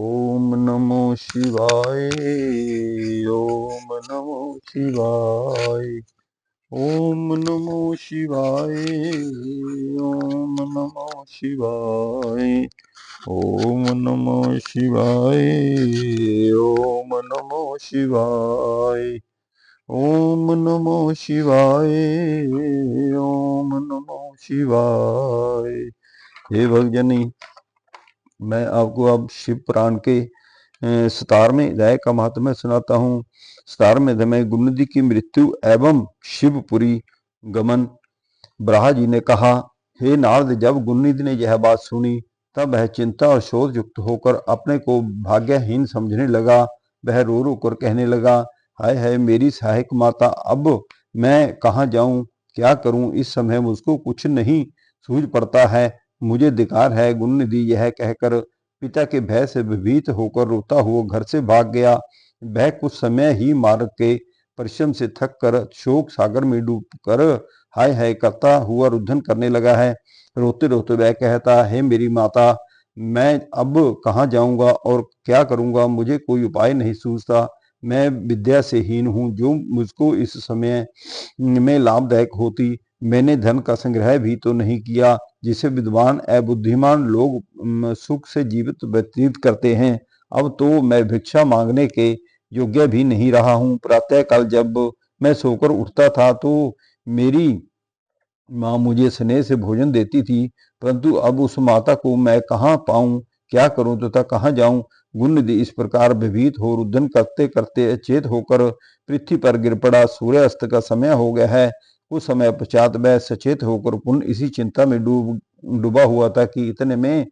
ओम नमो शिवाय। ओम नमो शिवाय। ओम नमो शिवाय। ओम नमो शिवाय। ओम नमो शिवाय। ओम नमो शिवाय। ओम नमो शिवाय। ओम नमो शिवाय। हे भक्तजनी, मैं आपको अब शिव पुराण के 17वें अध्याय का महात्म्य सुनाता हूँ। 17वें अध्याय में गुरुनिधि की मृत्यु एवं शिवपुरी गमन। ब्रहा जी ने कहा, हे नारद, जब गुरुनिधि ने यह बात सुनी तब वह चिंता और शोध युक्त होकर अपने को भाग्यहीन समझने लगा। वह रो रो कर कहने लगा, हाय हाय मेरी सहायक माता, अब मैं कहाँ जाऊं, क्या करूं। इस समय मुझको कुछ नहीं सूझ पड़ता है, मुझे धिक्कार है। गुरुनिधि यह कहकर पिता के भय से भयभीत होकर रोता हुआ घर से भाग गया। वह कुछ समय ही मार्ग के परिश्रम से थक कर शोक सागर में डूब कर हाय हाय करता हुआ रुदन करने लगा है। रोते रोते वह कहता, हे मेरी माता, मैं अब कहाँ जाऊंगा और क्या करूंगा, मुझे कोई उपाय नहीं सूझता। मैं विद्या से हीन हूँ, जो मुझको इस समय में लाभदायक होती। मैंने धन का संग्रह भी तो नहीं किया, जिसे विद्वान एवं बुद्धिमान लोग सुख से जीवित व्यतीत करते हैं। अब तो मैं भिक्षा मांगने के योग्य भी नहीं रहा हूँ। प्रातः काल जब मैं सोकर उठता था तो मेरी माँ मुझे स्नेह से भोजन देती थी, परंतु अब उस माता को मैं कहाँ पाऊं, क्या करूं तथा कहाँ जाऊं। गुरुनिधि इस प्रकार भयभीत हो रुदन करते करते अचेत होकर पृथ्वी पर गिर पड़ा। सूर्यास्त का समय हो गया है। कुछ समय पश्चात वह सचेत होकर पुनः इसी चिंता में डूबा हुआ था कि इतने में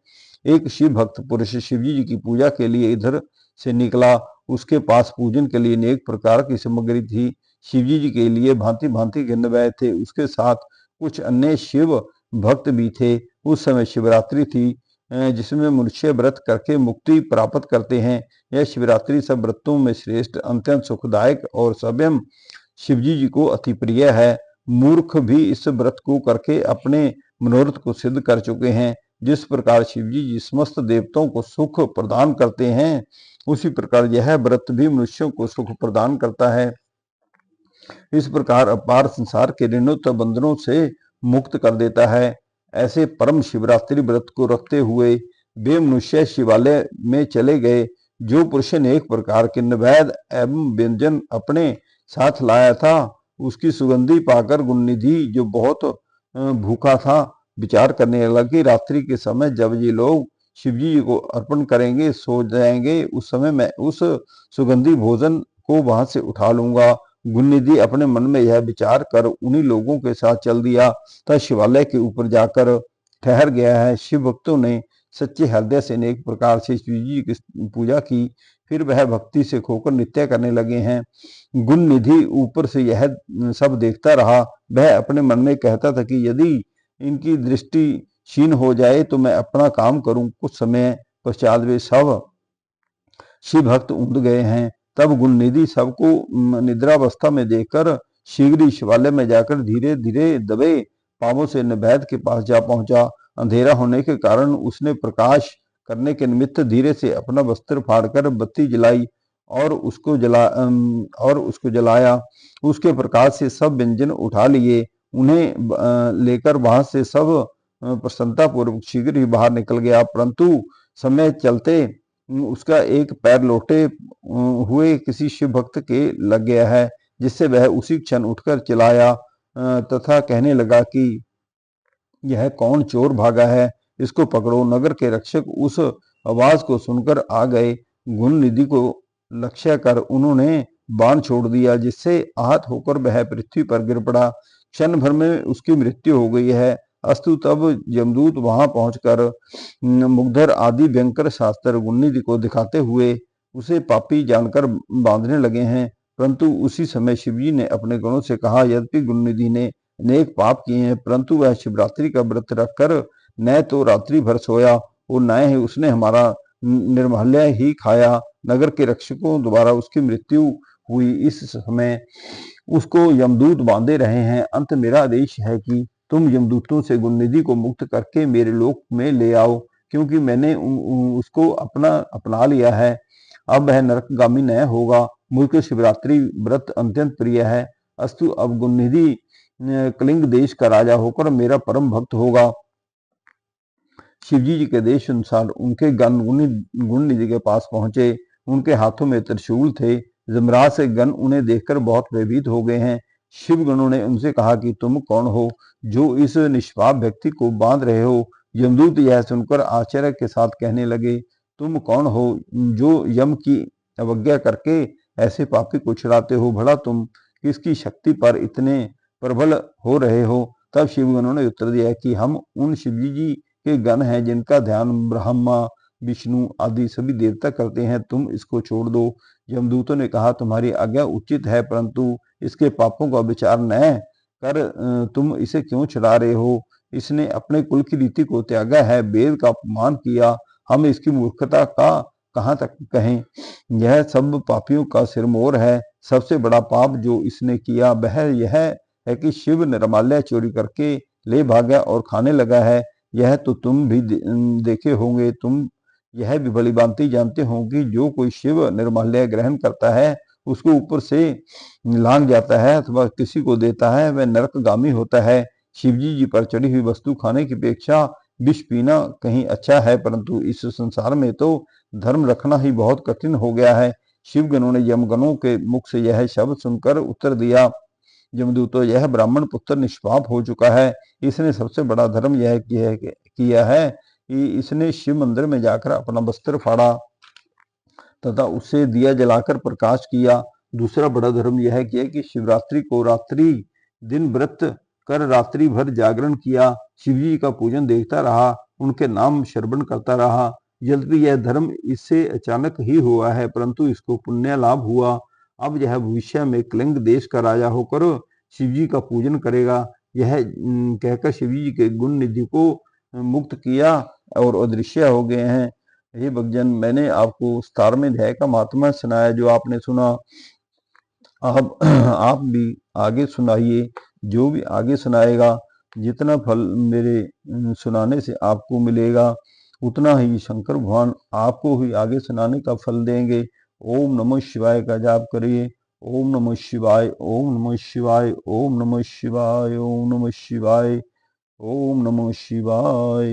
एक शिव भक्त पुरुष शिवजी जी की पूजा के लिए इधर से निकला। उसके पास पूजन के लिए अनेक प्रकार की सामग्री थी। शिवजी जी के लिए भांति भांति के नैवेद्य थे। उसके साथ कुछ अन्य शिव भक्त भी थे। उस समय शिवरात्रि थी, जिसमें मनुष्य व्रत करके मुक्ति प्राप्त करते हैं। यह शिवरात्रि सब व्रतों में श्रेष्ठ, अत्यंत सुखदायक और स्वयं शिवजी जी को अति प्रिय है। मूर्ख भी इस व्रत को करके अपने मनोरथ को सिद्ध कर चुके हैं। जिस प्रकार शिवजी जी समस्त देवताओं को सुख प्रदान करते हैं, उसी प्रकार यह व्रत भी मनुष्यों को सुख प्रदान करता है। इस प्रकार अपार संसार के ऋणों तथा बंधनों से मुक्त कर देता है। ऐसे परम शिवरात्रि व्रत को रखते हुए वे मनुष्य शिवालय में चले गए। जो पुरुष ने एक प्रकार के नैवेद्य एवं व्यंजन अपने साथ लाया था, उसकी सुगंधी पाकर गुरुनिधि, जो बहुत भूखा था, विचार करने लगा कि रात्रि के समय जब ये लोग शिवजी जी को अर्पण करेंगे, सो जाएंगे, उस समय मैं उस सुगंधी भोजन को वहां से उठा लूंगा। गुरुनिधि अपने मन में यह विचार कर उन्हीं लोगों के साथ चल दिया तथा शिवालय के ऊपर जाकर ठहर गया है। शिव भक्तों ने सच्चे हृदय से अनेक प्रकार से शिवजी की पूजा की, फिर वह भक्ति से खोकर नित्य करने लगे हैं। गुरुनिधि ऊपर से यह सब देखता रहा। वह अपने मन में कहता था कि यदि इनकी दृष्टि क्षीण हो जाए तो मैं अपना काम करूं। कुछ समय पश्चात वे सब शिव भक्त उठ गए हैं। तब गुरुनिधि सबको निद्रावस्था में देखकर शीघ्र ही शिवालय में जाकर धीरे धीरे दबे पांवों से नैवेद्य के पास जा पहुंचा। अंधेरा होने के कारण उसने प्रकाश करने के निमित्त धीरे से अपना वस्त्र फाड़कर बत्ती जलाई और उसको जलाया। उसके प्रकाश से सब व्यंजन उठा लिए। उन्हें लेकर वहां से सब प्रसन्नता पूर्वक शीघ्र ही बाहर निकल गया, परंतु समय चलते उसका एक पैर लोटे हुए किसी शिव भक्त के लग गया है, जिससे वह उसी क्षण उठकर चिल्लाया तथा कहने लगा कि यह कौन चोर भागा है, इसको पकड़ो। नगर के रक्षक उस आवाज को सुनकर आ गए। गुरुनिधि को लक्ष्य कर उन्होंने बाण छोड़ दिया, जिससे आहत होकर वह पृथ्वी पर गिर पड़ा। क्षण भर में उसकी मृत्यु हो गई है। अस्तु तब यमदूत वहां पहुंचकर मुग्धर आदि भयंकर शास्त्र गुरुनिधि को दिखाते हुए उसे पापी जानकर बांधने लगे हैं। परंतु उसी समय शिवजी ने अपने गणों से कहा, यद्यपि गुरुनिधि ने अनेक पाप किए हैं, परंतु वह शिवरात्रि का व्रत रखकर न तो रात्रि भर सोया और न ही उसने हमारा निर्मल्य ही खाया। नगर के रक्षकों द्वारा उसकी मृत्यु हुई। इस समय उसको यमदूत बांधे रहे हैं। अंत मेरा आदेश है कि तुम यमदूतों से गुरुनिधि को मुक्त करके मेरे लोक में ले आओ। क्योंकि मैंने उसको अपना लिया है। अब वह नरकगामी न होगा। मुझको शिवरात्रि व्रत अत्यंत प्रिय है। अस्तु, अब गुणनिधि कलिंग देश का राजा होकर मेरा परम भक्त होगा। शिवजी जी के देश अनुसार उनके गण गुण निधि के पास पहुंचे। उनके हाथों में त्रिशूल थे। जमराज से गण उन्हें देखकर बहुत भयभीत हो गए हैं। शिव गणों ने उनसे कहा कि तुम कौन हो जो इस निष्पाप व्यक्ति को बांध रहे हो। यमदूत यह सुनकर आश्चर्य के साथ कहने लगे, तुम कौन हो जो यम की अवज्ञा करके ऐसे पापी को छुड़ाते हो। भला तुम किसकी शक्ति पर इतने प्रबल हो रहे हो। तब शिवगणों ने उत्तर दिया कि हम उन शिवजी जी के गण हैं जिनका ध्यान ब्रह्मा विष्णु आदि सभी देवता करते हैं। तुम इसको छोड़ दो। यमदूतों ने कहा, तुम्हारी आज्ञा उचित है, परंतु इसके पापों का विचार न कर तुम इसे क्यों छुड़ा रहे हो। इसने अपने कुल की रीति को त्यागा है, वेद का अपमान किया। हम इसकी मूर्खता का कहाँ तक कहें। यह सब पापियों का सिरमौर है। सबसे बड़ा पाप जो इसने किया वह यह है कि शिव निर्माल्य चोरी करके ले भागा और खाने लगा है। यह तो तुम भी देखे होंगे। तुम यह भी भली भांति जानते हो कि जो कोई शिव निर्माल्य ग्रहण करता है उसको ऊपर से लांग जाता है अथवा किसी को देता है, वह नरकगामी होता है। शिवजी जी पर चढ़ी हुई वस्तु खाने की अपेक्षा विष पीना कहीं अच्छा है, परंतु इस संसार में तो धर्म रखना ही बहुत कठिन हो गया है। शिवगणों ने यमगणों के मुख से यह शब्द सुनकर उत्तर दिया, यमदूतों, यह ब्राह्मण पुत्र निष्पाप हो चुका है। इसने सबसे बड़ा धर्म यह किया है कि इसने शिव मंदिर में जाकर अपना वस्त्र फाड़ा तथा उससे दिया जलाकर प्रकाश किया। दूसरा बड़ा धर्म यह किया कि शिवरात्रि को रात्रि दिन व्रत कर रात्रि भर जागरण किया, शिवजी का पूजन देखता रहा, उनके नाम श्रवण करता रहा। यद्यपि यह धर्म इससे अचानक ही हुआ है, परंतु इसको पुण्य लाभ हुआ। अब यह भविष्य में कलिंग देश का राजा होकर शिवजी का पूजन करेगा। यह कहकर शिवजी जी के गुण निधि को मुक्त किया और अदृश्य हो गए हैं। हे भक्तजन, मैंने आपको विस्तार में ध्याय का महात्मा सुनाया। जो आपने सुना आप भी आगे सुनाइए। जो भी आगे सुनाएगा, जितना फल मेरे सुनाने से आपको मिलेगा उतना ही शंकर भगवान आपको ही आगे सुनाने का फल देंगे। ओम नमः शिवाय का जाप करिए। ओम नमः शिवाय, ओम नमः शिवाय, ओम नमः शिवाय, ओम नमः शिवाय, ओम नमः शिवाय।